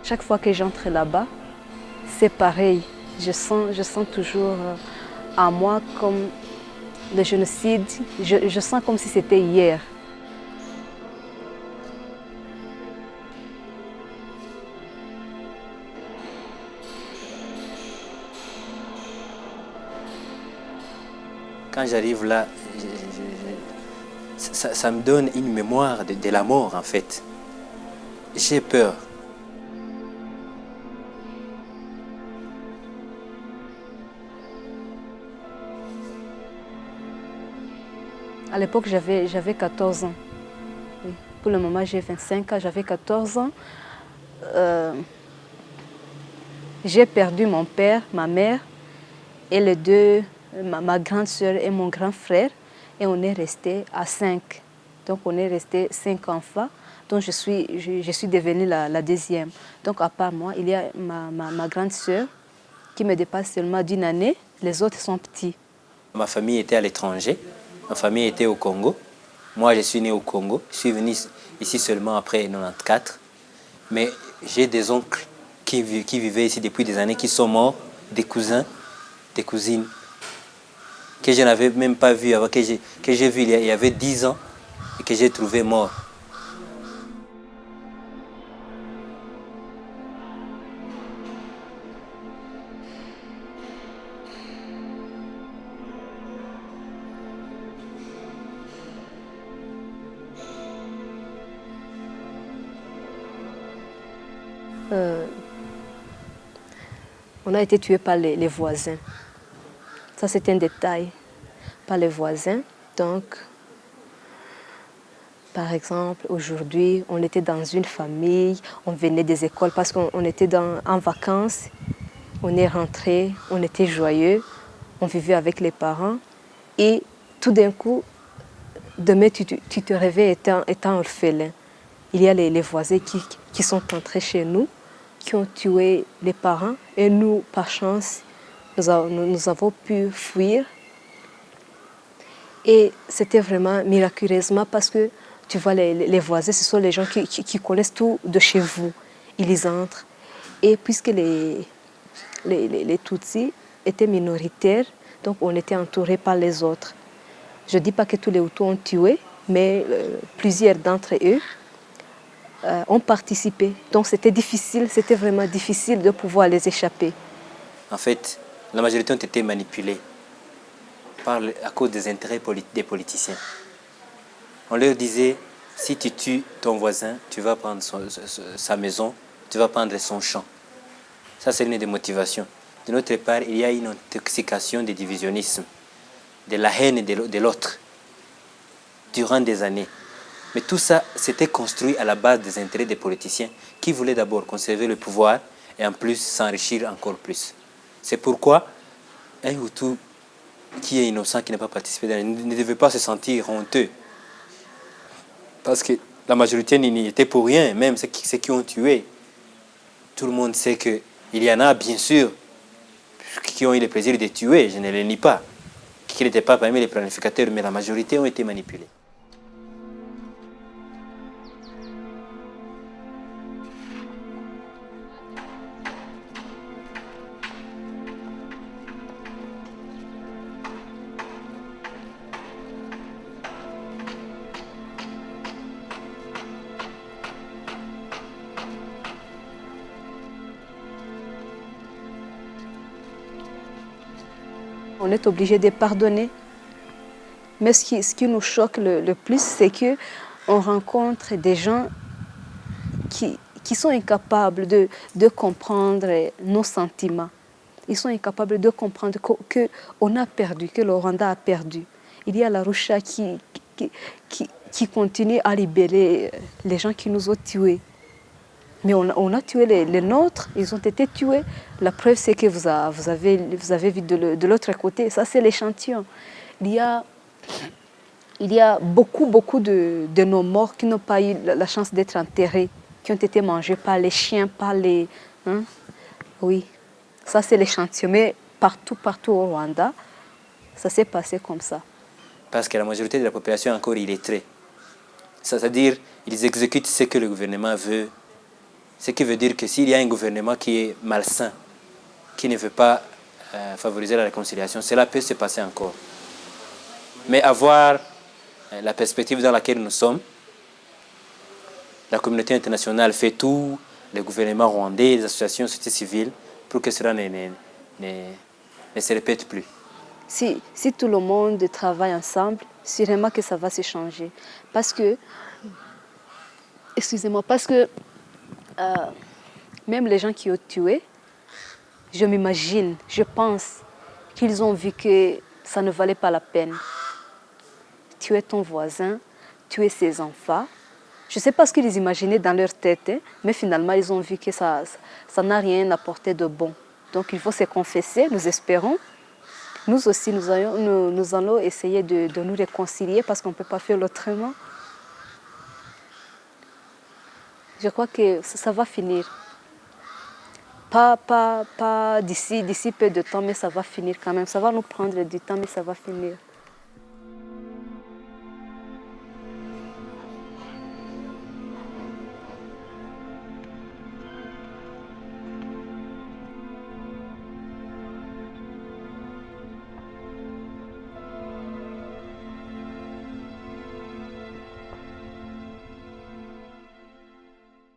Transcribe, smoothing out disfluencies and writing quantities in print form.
Chaque fois que j'entre là-bas, c'est pareil. Je sens toujours en moi comme le génocide. Je sens comme si c'était hier. Quand j'arrive là, ça me donne une mémoire de la mort en fait. J'ai peur. À l'époque, j'avais 14 ans. Oui. Pour le moment, j'ai 25 ans, j'avais 14 ans. J'ai perdu mon père, ma mère et les deux, ma grande sœur et mon grand frère. Et on est resté à 5. Donc on est resté 5 enfants. Donc je suis devenue la deuxième. Donc à part moi, il y a ma grande sœur qui me dépasse seulement d'une année. Les autres sont petits. Ma famille était à l'étranger. Ma famille était au Congo. Moi, je suis né au Congo. Je suis venu ici seulement après 94. Mais j'ai des oncles qui vivaient ici depuis des années, qui sont morts, des cousins, des cousines, que je n'avais même pas vu avant, que j'ai vu il y avait 10 ans et que j'ai trouvé morts. On a été tués par les voisins. Ça, c'est un détail. Par les voisins. Donc, par exemple, aujourd'hui, on était dans une famille, on venait des écoles parce qu'on était en vacances. On est rentré, on était joyeux, on vivait avec les parents. Et tout d'un coup, demain, tu te réveilles étant orphelin. Il y a les voisins qui sont entrés chez nous, qui ont tué les parents. Et nous, par chance, nous avons pu fuir. Et c'était vraiment miraculeusement parce que, tu vois, les voisins, ce sont les gens qui connaissent tout de chez vous. Ils y entrent. Et puisque les Tutsis étaient minoritaires, donc on était entourés par les autres. Je ne dis pas que tous les Hutus ont tué, mais plusieurs d'entre eux ont participé. Donc c'était difficile, c'était vraiment difficile de pouvoir les échapper. En fait, la majorité ont été manipulés à cause des intérêts des politiciens. On leur disait, si tu tues ton voisin, tu vas prendre sa maison, tu vas prendre son champ. Ça, c'est une des motivations. De notre part, il y a une intoxication du divisionnisme, de la haine de l'autre, durant des années. Mais tout ça, c'était construit à la base des intérêts des politiciens qui voulaient d'abord conserver le pouvoir et en plus s'enrichir encore plus. C'est pourquoi un Hutu qui est innocent, qui n'a pas participé, ne devait pas se sentir honteux. Parce que la majorité n'y était pour rien, même ceux qui ont tué. Tout le monde sait qu'il y en a, bien sûr, qui ont eu le plaisir de tuer, je ne le nie pas, qui n'étaient pas parmi les planificateurs, mais la majorité ont été manipulés. On est obligé de pardonner. Mais ce qui nous choque le plus, c'est qu'on rencontre des gens qui sont incapables de comprendre nos sentiments. Ils sont incapables de comprendre qu'on a perdu, que le Rwanda a perdu. Il y a la Rusha qui continue à libérer les gens qui nous ont tués. Mais on a tué les nôtres, ils ont été tués. La preuve, c'est que vous avez vu de l'autre côté. Ça, c'est l'échantillon. Il y a beaucoup de nos morts qui n'ont pas eu la chance d'être enterrés, qui ont été mangés par les chiens, par les... Hein? Oui, ça, c'est l'échantillon. Mais partout au Rwanda, ça s'est passé comme ça. Parce que la majorité de la population est encore illettrée. C'est-à-dire, ils exécutent ce que le gouvernement veut Ce qui veut dire que s'il y a un gouvernement qui est malsain, qui ne veut pas favoriser la réconciliation, cela peut se passer encore. Mais avoir la perspective dans laquelle nous sommes, la communauté internationale fait tout, le gouvernement rwandais, les associations de société civile, pour que cela ne se répète plus. Si tout le monde travaille ensemble, sûrement que ça va se changer. Parce que, excusez-moi, parce que même les gens qui ont tué, je m'imagine, je pense qu'ils ont vu que ça ne valait pas la peine. Tuer ton voisin, tuer ses enfants. Je ne sais pas ce qu'ils imaginaient dans leur tête, hein, mais finalement, ils ont vu que ça n'a rien apporté de bon. Donc, il faut se confesser, nous espérons. Nous aussi, nous allons essayer de nous réconcilier parce qu'on ne peut pas faire autrement. Je crois que ça va finir. Pas d'ici peu de temps, mais ça va finir quand même. Ça va nous prendre du temps, mais ça va finir.